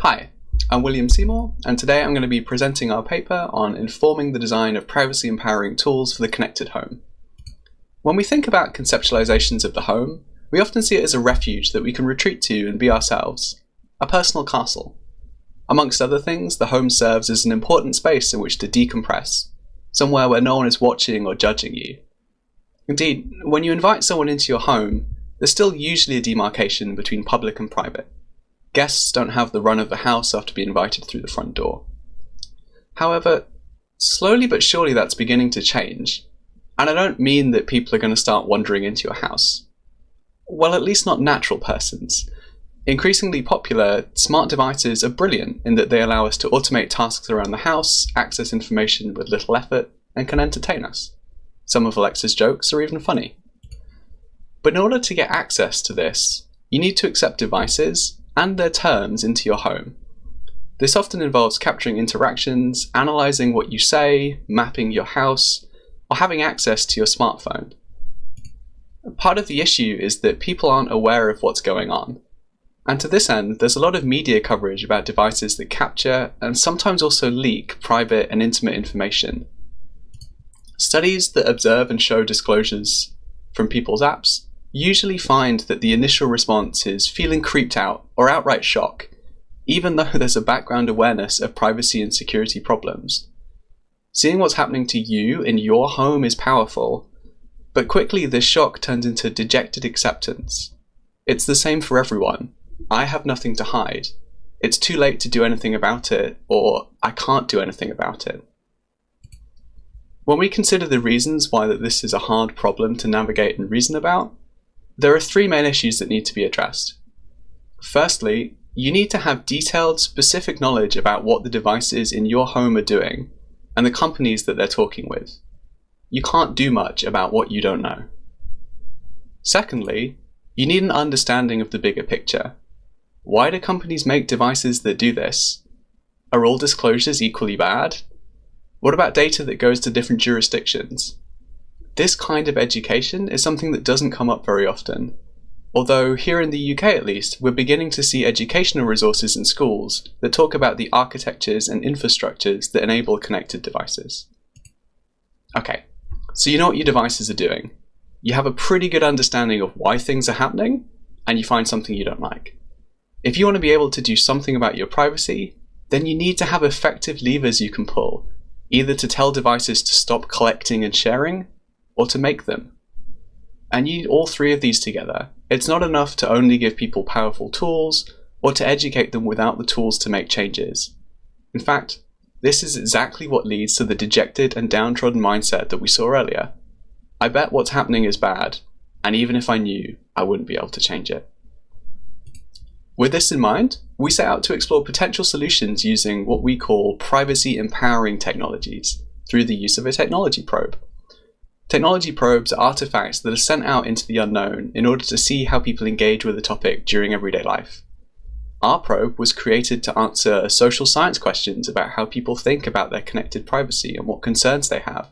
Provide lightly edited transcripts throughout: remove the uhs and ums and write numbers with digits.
Hi, I'm William Seymour, and today I'm going to be presenting our paper on informing the design of privacy-empowering tools for the connected home. When we think about conceptualizations of the home, we often see it as a refuge that we can retreat to and be ourselves, a personal castle. Amongst other things, the home serves as an important space in which to decompress, somewhere where no one is watching or judging you. Indeed, when you invite someone into your home, there's still usually a demarcation between public and private. Guests don't have the run of the house after being invited through the front door. However, slowly but surely that's beginning to change, and I don't mean that people are going to start wandering into your house. Well, at least not natural persons. Increasingly popular, smart devices are brilliant in that they allow us to automate tasks around the house, access information with little effort, and can entertain us. Some of Alexa's jokes are even funny. But in order to get access to this, you need to accept devices and their terms into your home. This often involves capturing interactions, analyzing what you say, mapping your house, or having access to your smartphone. Part of the issue is that people aren't aware of what's going on. And to this end, there's a lot of media coverage about devices that capture and sometimes also leak private and intimate information. Studies that observe and show disclosures from people's apps usually find that the initial response is feeling creeped out or outright shock, even though there's a background awareness of privacy and security problems. Seeing what's happening to you in your home is powerful, but quickly this shock turns into dejected acceptance. It's the same for everyone. I have nothing to hide. It's too late to do anything about it, or I can't do anything about it. When we consider the reasons why this is a hard problem to navigate and reason about, there are three main issues that need to be addressed. Firstly, you need to have detailed, specific knowledge about what the devices in your home are doing and the companies that they're talking with. You can't do much about what you don't know. Secondly, you need an understanding of the bigger picture. Why do companies make devices that do this? Are all disclosures equally bad? What about data that goes to different jurisdictions? This kind of education is something that doesn't come up very often. Although here in the UK at least, we're beginning to see educational resources in schools that talk about the architectures and infrastructures that enable connected devices. Okay, so you know what your devices are doing. You have a pretty good understanding of why things are happening, and you find something you don't like. If you want to be able to do something about your privacy, then you need to have effective levers you can pull, either to tell devices to stop collecting and sharing, or to make them. And you need all three of these together. It's not enough to only give people powerful tools, or to educate them without the tools to make changes. In fact, this is exactly what leads to the dejected and downtrodden mindset that we saw earlier. I bet what's happening is bad, and even if I knew, I wouldn't be able to change it. With this in mind, we set out to explore potential solutions using what we call privacy-empowering technologies through the use of a technology probe. Technology probes are artifacts that are sent out into the unknown in order to see how people engage with a topic during everyday life. Our probe was created to answer social science questions about how people think about their connected privacy and what concerns they have,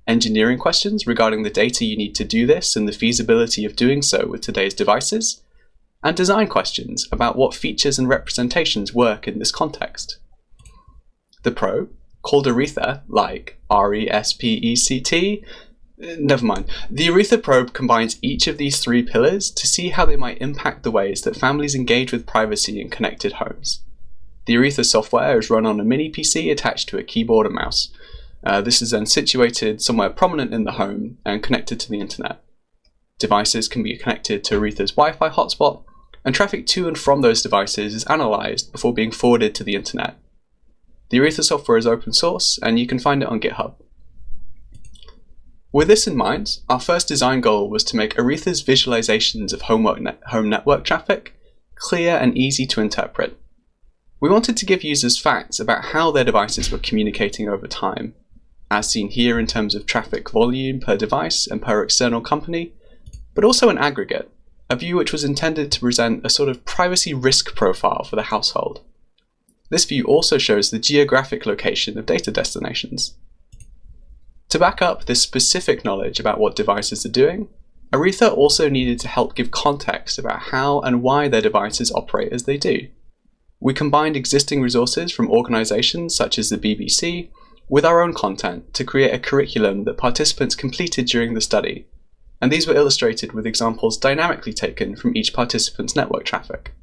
engineering questions regarding the data you need to do this and the feasibility of doing so with today's devices, and design questions about what features and representations work in this context. The probe, called Aretha, like R-E-S-P-E-C-T, never mind. The Aretha probe combines each of these three pillars to see how they might impact the ways that families engage with privacy in connected homes. The Aretha software is run on a mini PC attached to a keyboard and mouse. This is then situated somewhere prominent in the home and connected to the internet. Devices can be connected to Aretha's Wi-Fi hotspot, and traffic to and from those devices is analyzed before being forwarded to the internet. The Aretha software is open source, and you can find it on GitHub. With this in mind, our first design goal was to make Aretha's visualizations of home network traffic clear and easy to interpret. We wanted to give users facts about how their devices were communicating over time, as seen here in terms of traffic volume per device and per external company, but also an aggregate, a view which was intended to present a sort of privacy risk profile for the household. This view also shows the geographic location of data destinations. To back up this specific knowledge about what devices are doing, Aretha also needed to help give context about how and why their devices operate as they do. We combined existing resources from organisations such as the BBC with our own content to create a curriculum that participants completed during the study, and these were illustrated with examples dynamically taken from each participant's network traffic.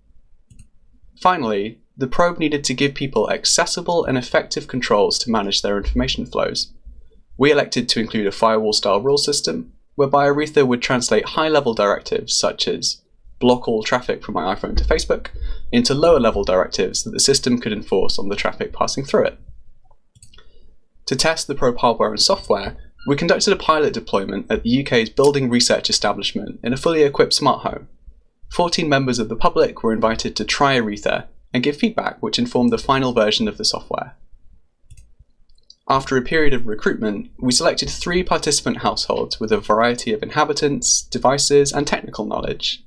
Finally, the probe needed to give people accessible and effective controls to manage their information flows. We elected to include a firewall-style rule system, whereby Aretha would translate high-level directives such as block all traffic from my iPhone to Facebook into lower-level directives that the system could enforce on the traffic passing through it. To test the probe hardware and software, we conducted a pilot deployment at the UK's Building Research Establishment in a fully equipped smart home. 14 members of the public were invited to try Aretha and give feedback which informed the final version of the software. After a period of recruitment, we selected 3 participant households with a variety of inhabitants, devices, and technical knowledge.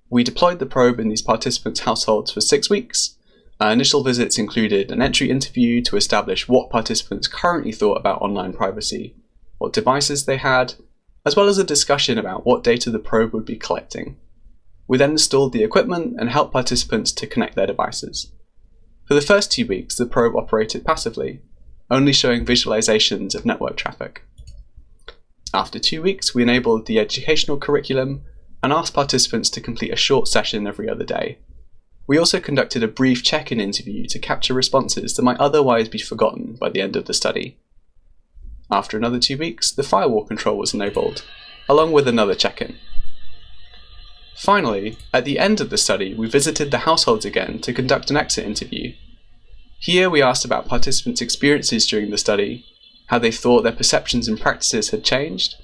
We deployed the probe in these participants' households for 6 weeks. Our initial visits included an entry interview to establish what participants currently thought about online privacy, what devices they had, as well as a discussion about what data the probe would be collecting. We then installed the equipment and helped participants to connect their devices. For the first 2 weeks, the probe operated passively, only showing visualizations of network traffic. After 2 weeks, we enabled the educational curriculum and asked participants to complete a short session every other day. We also conducted a brief check-in interview to capture responses that might otherwise be forgotten by the end of the study. After another 2 weeks, the firewall control was enabled, along with another check-in. Finally, at the end of the study, we visited the households again to conduct an exit interview. Here we asked about participants' experiences during the study, how they thought their perceptions and practices had changed,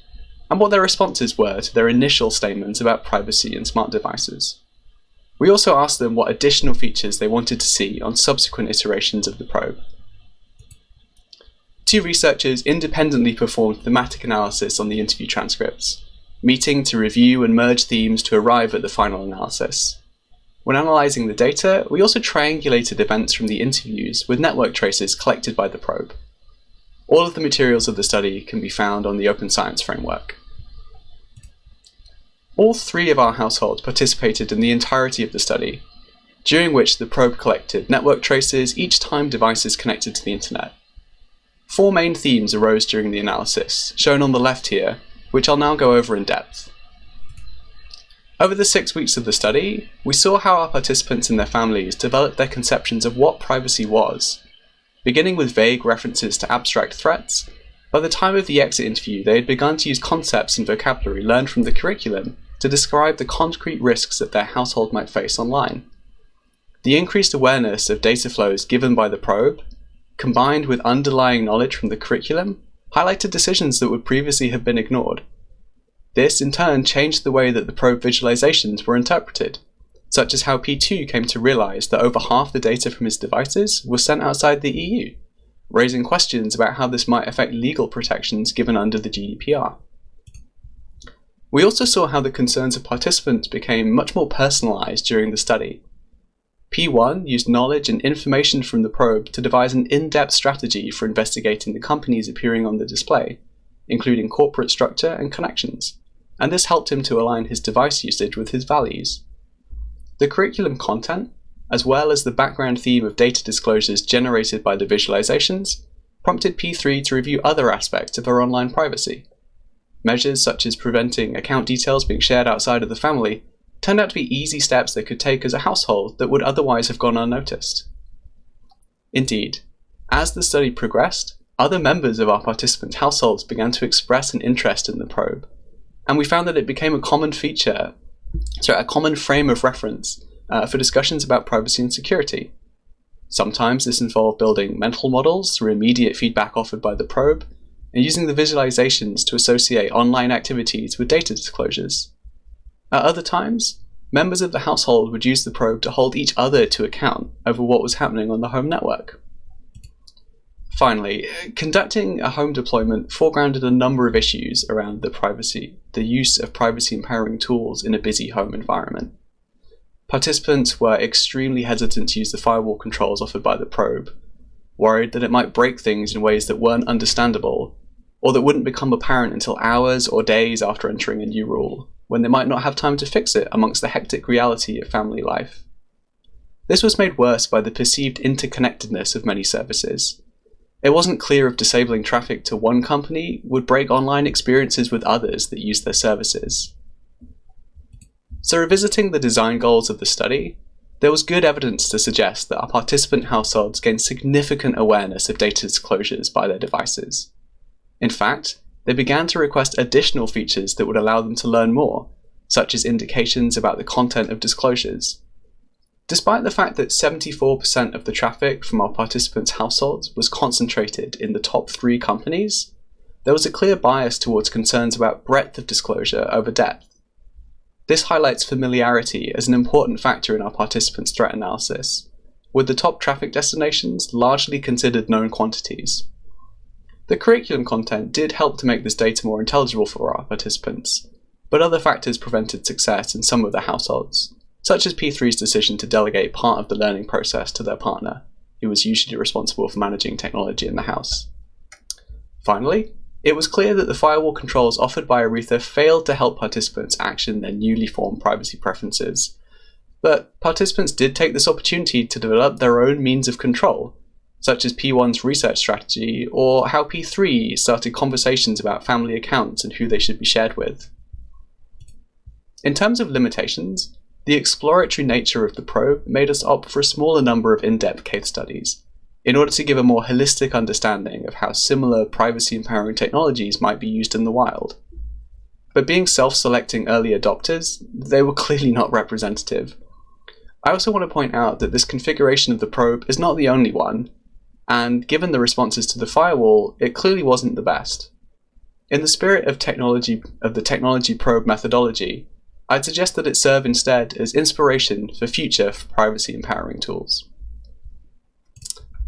and what their responses were to their initial statements about privacy and smart devices. We also asked them what additional features they wanted to see on subsequent iterations of the probe. 2 researchers independently performed thematic analysis on the interview transcripts, meeting to review and merge themes to arrive at the final analysis. When analysing the data, we also triangulated events from the interviews with network traces collected by the probe. All of the materials of the study can be found on the Open Science Framework. All 3 of our households participated in the entirety of the study, during which the probe collected network traces each time devices connected to the internet. 4 main themes arose during the analysis, shown on the left here, which I'll now go over in depth. Over the 6 weeks of the study, we saw how our participants and their families developed their conceptions of what privacy was. Beginning with vague references to abstract threats, by the time of the exit interview they had begun to use concepts and vocabulary learned from the curriculum to describe the concrete risks that their household might face online. The increased awareness of data flows given by the probe, combined with underlying knowledge from the curriculum, highlighted decisions that would previously have been ignored. This, in turn, changed the way that the probe visualizations were interpreted, such as how P2 came to realize that over half the data from his devices was sent outside the EU, raising questions about how this might affect legal protections given under the GDPR. We also saw how the concerns of participants became much more personalized during the study. P1 used knowledge and information from the probe to devise an in-depth strategy for investigating the companies appearing on the display, including corporate structure and connections, and this helped him to align his device usage with his values. The curriculum content, as well as the background theme of data disclosures generated by the visualizations, prompted P3 to review other aspects of our online privacy. Measures such as preventing account details being shared outside of the family turned out to be easy steps they could take as a household that would otherwise have gone unnoticed. Indeed, as the study progressed, other members of our participants' households began to express an interest in the probe, and we found that it became a common frame of reference for discussions about privacy and security. Sometimes this involved building mental models through immediate feedback offered by the probe, and using the visualizations to associate online activities with data disclosures. At other times, members of the household would use the probe to hold each other to account over what was happening on the home network. Finally, conducting a home deployment foregrounded a number of issues around the use of privacy-empowering tools in a busy home environment. Participants were extremely hesitant to use the firewall controls offered by the probe, worried that it might break things in ways that weren't understandable, or that wouldn't become apparent until hours or days after entering a new rule, when they might not have time to fix it amongst the hectic reality of family life. This was made worse by the perceived interconnectedness of many services. It wasn't clear if disabling traffic to one company would break online experiences with others that use their services. So revisiting the design goals of the study, there was good evidence to suggest that our participant households gained significant awareness of data disclosures by their devices. In fact, they began to request additional features that would allow them to learn more, such as indications about the content of disclosures. Despite the fact that 74% of the traffic from our participants' households was concentrated in the top 3 companies, there was a clear bias towards concerns about breadth of disclosure over depth. This highlights familiarity as an important factor in our participants' threat analysis, with the top traffic destinations largely considered known quantities. The curriculum content did help to make this data more intelligible for our participants, but other factors prevented success in some of the households, such as P3's decision to delegate part of the learning process to their partner, who was usually responsible for managing technology in the house. Finally, it was clear that the firewall controls offered by Aretha failed to help participants action their newly formed privacy preferences, but participants did take this opportunity to develop their own means of control, such as P1's research strategy, or how P3 started conversations about family accounts and who they should be shared with. In terms of limitations, the exploratory nature of the probe made us opt for a smaller number of in-depth case studies, in order to give a more holistic understanding of how similar privacy-empowering technologies might be used in the wild. But being self-selecting early adopters, they were clearly not representative. I also want to point out that this configuration of the probe is not the only one, and given the responses to the firewall, it clearly wasn't the best. In the spirit of the technology probe methodology, I'd suggest that it serve instead as inspiration for future privacy-empowering tools.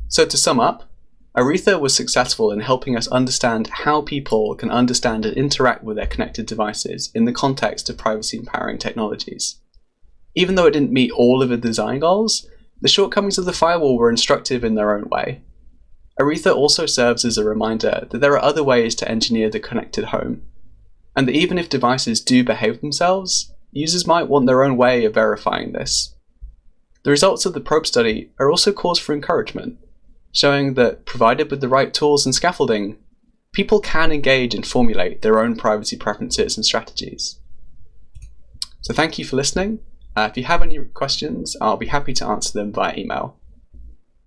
So to sum up, Aretha was successful in helping us understand how people can understand and interact with their connected devices in the context of privacy-empowering technologies. Even though it didn't meet all of the design goals, the shortcomings of the firewall were instructive in their own way. Aretha also serves as a reminder that there are other ways to engineer the connected home, and that even if devices do behave themselves, users might want their own way of verifying this. The results of the probe study are also cause for encouragement, showing that, provided with the right tools and scaffolding, people can engage and formulate their own privacy preferences and strategies. So thank you for listening. If you have any questions, I'll be happy to answer them via email.